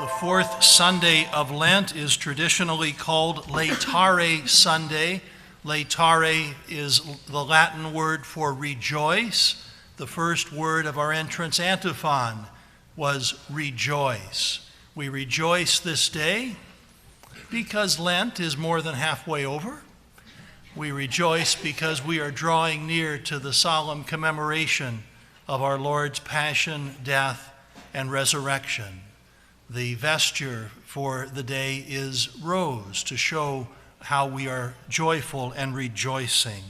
The fourth Sunday of Lent is traditionally called Laetare Sunday. Laetare is the Latin word for rejoice. The first word of our entrance antiphon was rejoice. We rejoice this day because Lent is more than halfway over. We rejoice because we are drawing near to the solemn commemoration of our Lord's passion, death, and resurrection. The vesture for the day is rose to show how we are joyful and rejoicing.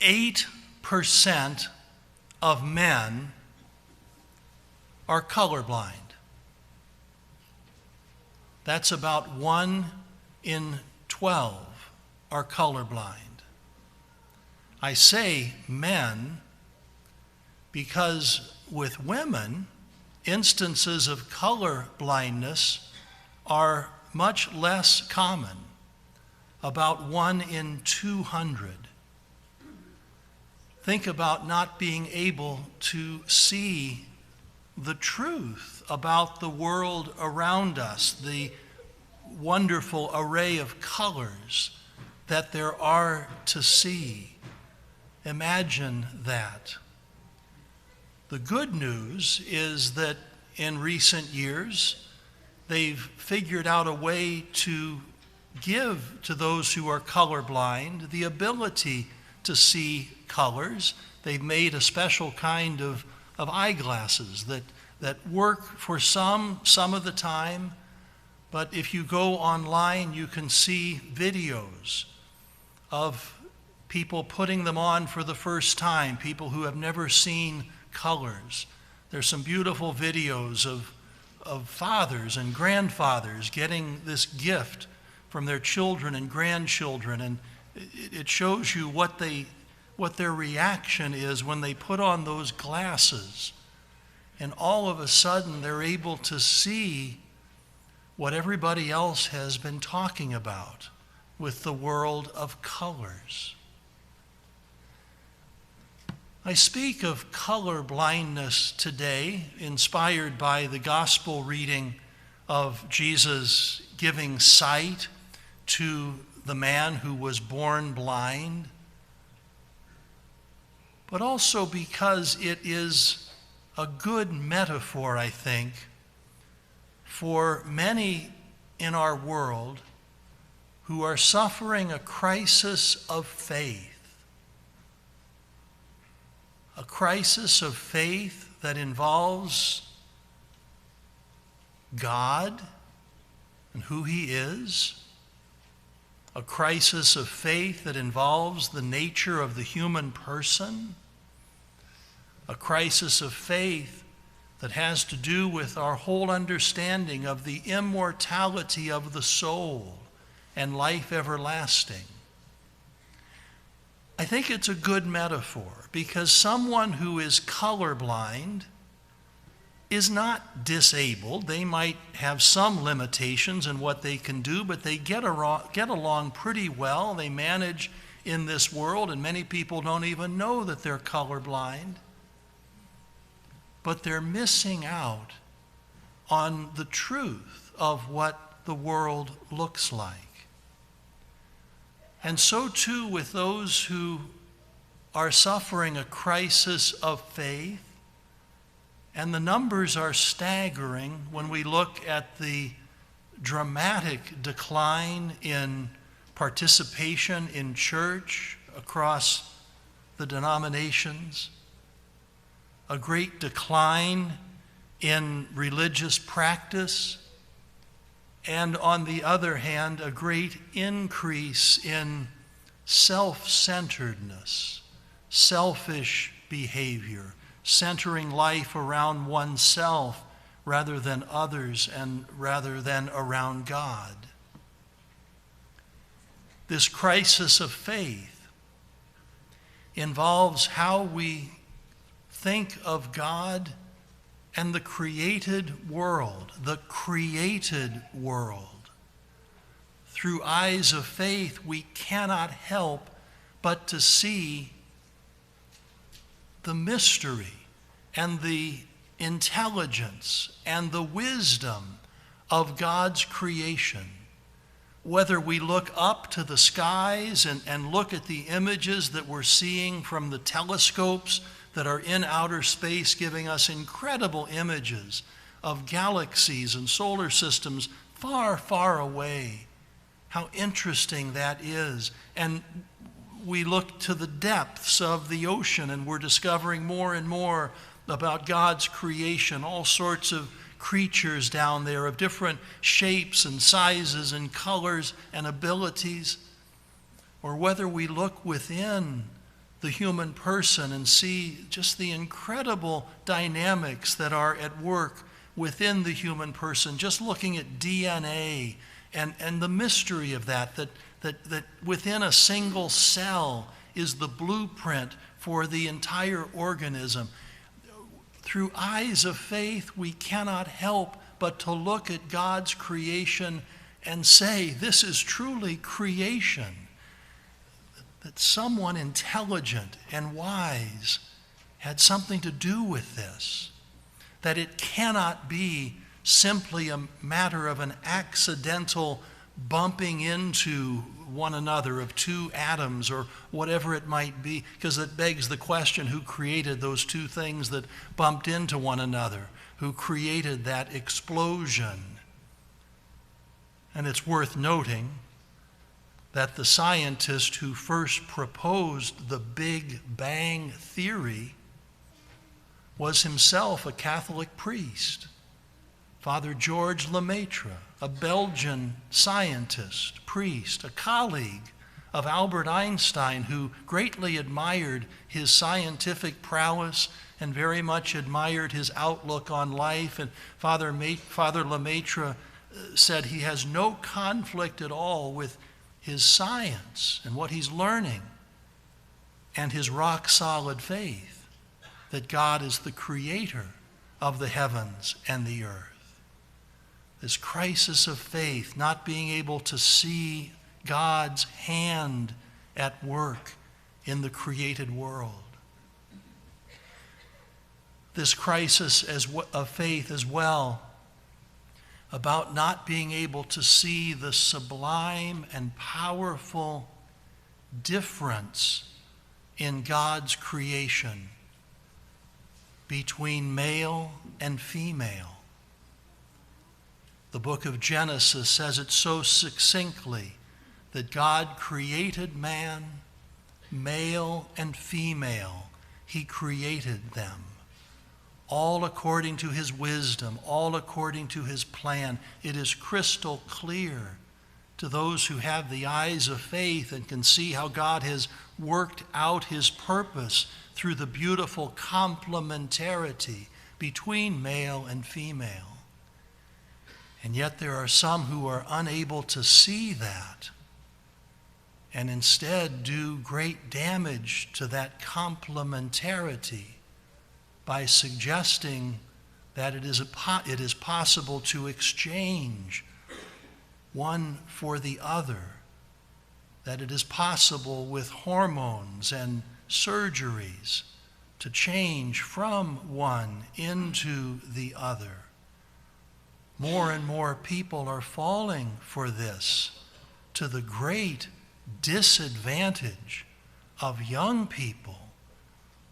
Eight 8% of men are colorblind. That's about 1 in 12 are colorblind. I say men because with women, instances of color blindness are much less common, about 1 in 200. Think about not being able to see the truth about the world around us, the wonderful array of colors that there are to see. Imagine that. The good news is that in recent years, they've figured out a way to give to those who are colorblind the ability to see colors. They've made a special kind of eyeglasses that work for some of the time, but if you go online, you can see videos of people putting them on for the first time, people who have never seen colors. There's some beautiful videos of fathers and grandfathers getting this gift from their children and grandchildren, and it shows you what their reaction is when they put on those glasses. And all of a sudden, they're able to see what everybody else has been talking about with the world of colors. I speak of color blindness today, inspired by the gospel reading of Jesus giving sight to the man who was born blind, but also because it is a good metaphor, I think, for many in our world who are suffering a crisis of faith. A crisis of faith that involves God and who He is. A crisis of faith that involves the nature of the human person. A crisis of faith that has to do with our whole understanding of the immortality of the soul and life everlasting. I think it's a good metaphor because someone who is colorblind is not disabled. They might have some limitations in what they can do, but they get along pretty well. They manage in this world, and many people don't even know that they're colorblind. But they're missing out on the truth of what the world looks like. And so too with those who are suffering a crisis of faith, and the numbers are staggering when we look at the dramatic decline in participation in church across the denominations, a great decline in religious practice, and on the other hand, a great increase in self-centeredness, selfish behavior, centering life around oneself rather than others and rather than around God. This crisis of faith involves how we think of God and the created world, Through eyes of faith, we cannot help but to see the mystery and the intelligence and the wisdom of God's creation. Whether we look up to the skies and look at the images that we're seeing from the telescopes that are in outer space, giving us incredible images of galaxies and solar systems far, far away. How interesting that is. And we look to the depths of the ocean and we're discovering more and more about God's creation, all sorts of creatures down there of different shapes and sizes and colors and abilities. Or whether we look within the human person and see just the incredible dynamics that are at work within the human person, just looking at DNA and the mystery of that within a single cell is the blueprint for the entire organism. Through eyes of faith, we cannot help but to look at God's creation and say, this is truly creation. That someone intelligent and wise had something to do with this. That it cannot be simply a matter of an accidental bumping into one another of two atoms or whatever it might be, because it begs the question, who created those two things that bumped into one another? Who created that explosion? And it's worth noting that the scientist who first proposed the Big Bang theory was himself a Catholic priest, Father George Lemaitre, a Belgian scientist, priest, a colleague of Albert Einstein, who greatly admired his scientific prowess and very much admired his outlook on life. And Father Lemaitre said he has no conflict at all with his science and what he's learning and his rock-solid faith that God is the creator of the heavens and the earth. This crisis of faith, not being able to see God's hand at work in the created world. This crisis of faith as well, about not being able to see the sublime and powerful difference in God's creation between male and female. The book of Genesis says it so succinctly that God created man, male and female. He created them, all according to his wisdom, all according to his plan. It is crystal clear to those who have the eyes of faith and can see how God has worked out his purpose through the beautiful complementarity between male and female. And yet there are some who are unable to see that and instead do great damage to that complementarity by suggesting that it is possible to exchange one for the other, that it is possible with hormones and surgeries to change from one into the other. More and more people are falling for this, to the great disadvantage of young people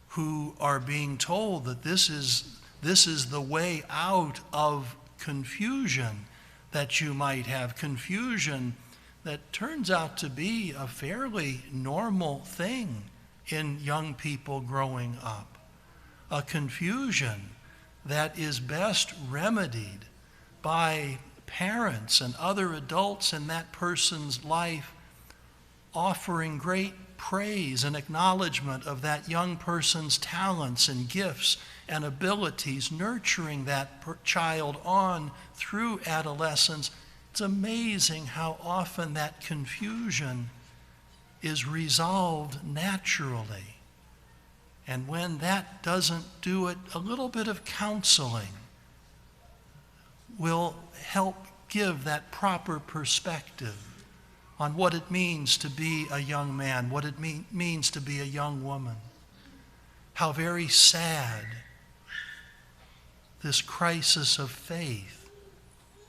who are being told that this is the way out of confusion that you might have. Confusion that turns out to be a fairly normal thing in young people growing up. A confusion that is best remedied by parents and other adults in that person's life offering great praise and acknowledgement of that young person's talents and gifts and abilities, nurturing that child on through adolescence. It's amazing how often that confusion is resolved naturally. And when that doesn't do it, a little bit of counseling will help give that proper perspective on what it means to be a young man, what it means to be a young woman. how very sad this crisis of faith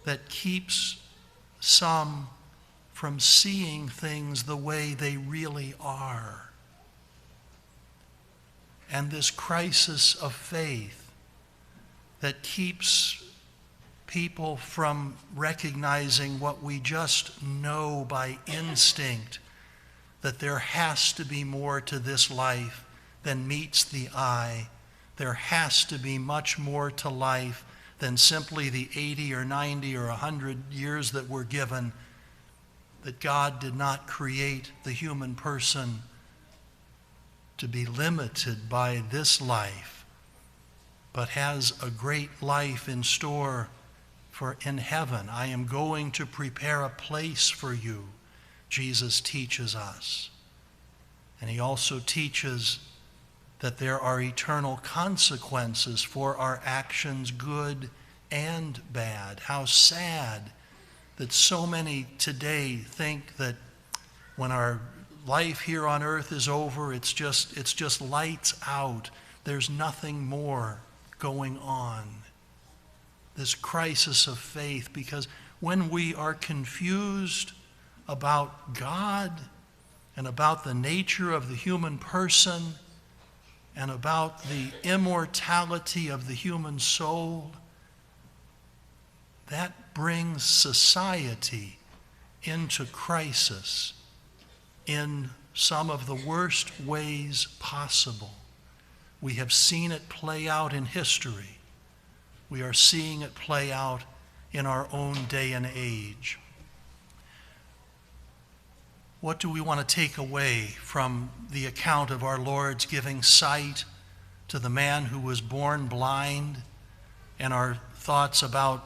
that keeps some from seeing things the way they really are. And this crisis of faith that keeps people from recognizing what we just know by instinct, that there has to be more to this life than meets the eye. There has to be much more to life than simply the 80 or 90 or 100 years that we're given, that God did not create the human person to be limited by this life, but has a great life in store for in heaven. I am going to prepare a place for you, Jesus teaches us. And he also teaches that there are eternal consequences for our actions, good and bad. How sad that so many today think that when our life here on earth is over, it's just lights out. There's nothing more going on. This crisis of faith, because when we are confused about God and about the nature of the human person and about the immortality of the human soul, that brings society into crisis in some of the worst ways possible. We have seen it play out in history. We are seeing it play out in our own day and age. What do we want to take away from the account of our Lord's giving sight to the man who was born blind, and our thoughts about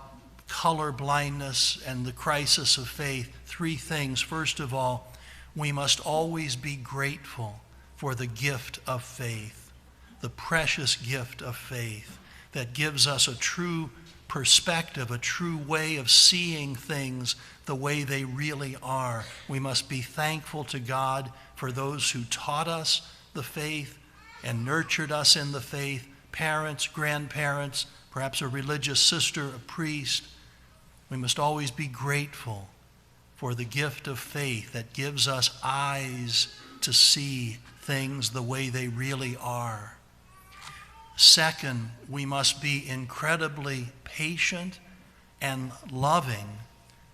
color blindness and the crisis of faith? Three things. First of all, we must always be grateful for the gift of faith, the precious gift of faith that gives us a true perspective, a true way of seeing things the way they really are. We must be thankful to God for those who taught us the faith and nurtured us in the faith, parents, grandparents, perhaps a religious sister, a priest. We must always be grateful for the gift of faith that gives us eyes to see things the way they really are. Second, we must be incredibly patient and loving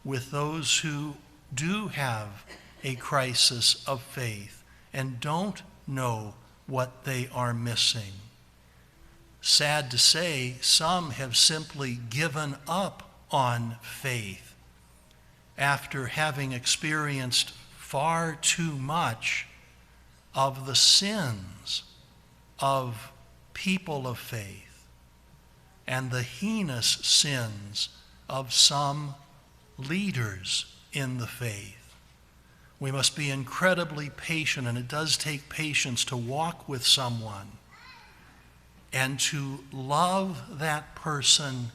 with those who do have a crisis of faith and don't know what they are missing. Sad to say, some have simply given up on faith after having experienced far too much of the sins of people of faith and the heinous sins of some leaders in the faith. We must be incredibly patient, and it does take patience to walk with someone and to love that person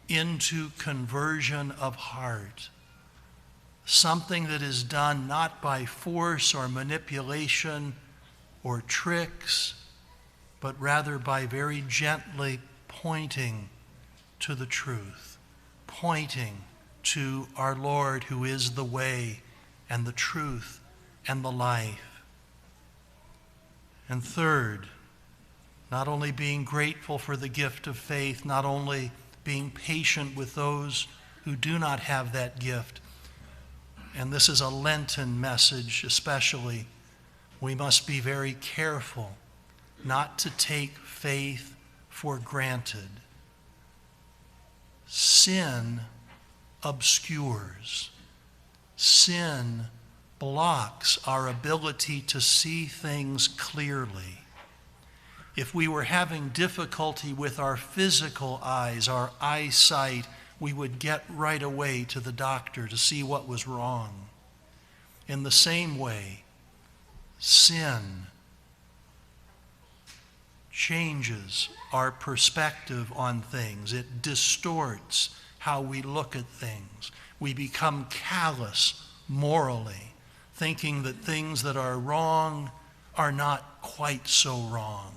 into conversion of heart. Something that is done not by force or manipulation or tricks, but rather by very gently pointing to the truth, pointing to our Lord who is the way and the truth and the life. And third, not only being grateful for the gift of faith, not only being patient with those who do not have that gift, and this is a Lenten message especially, we must be very careful not to take faith for granted. Sin obscures. Sin blocks our ability to see things clearly. If we were having difficulty with our physical eyes, our eyesight, we would get right away to the doctor to see what was wrong. In the same way, sin changes our perspective on things. It distorts how we look at things. We become callous morally, thinking that things that are wrong are not quite so wrong.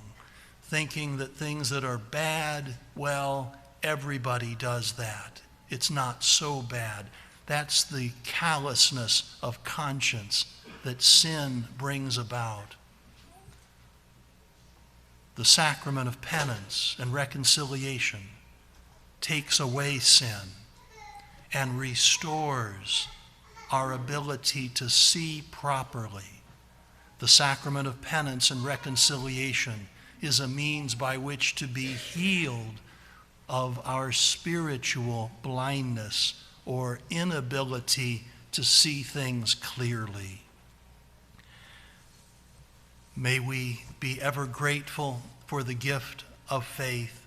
thinking that things that are bad, well, everybody does that. It's not so bad. That's the callousness of conscience that sin brings about. The sacrament of penance and reconciliation takes away sin and restores our ability to see properly. The sacrament of penance and reconciliation is a means by which to be healed of our spiritual blindness or inability to see things clearly. May we be ever grateful for the gift of faith.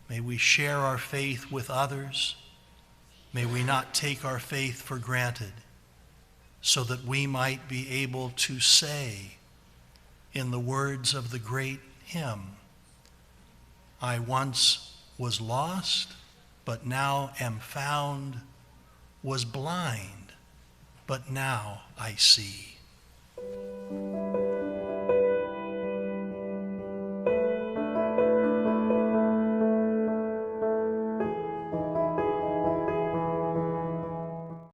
May we share our faith with others. May we not take our faith for granted, so that we might be able to say, in the words of the great hymn, I once was lost, but now am found, was blind, but now I see.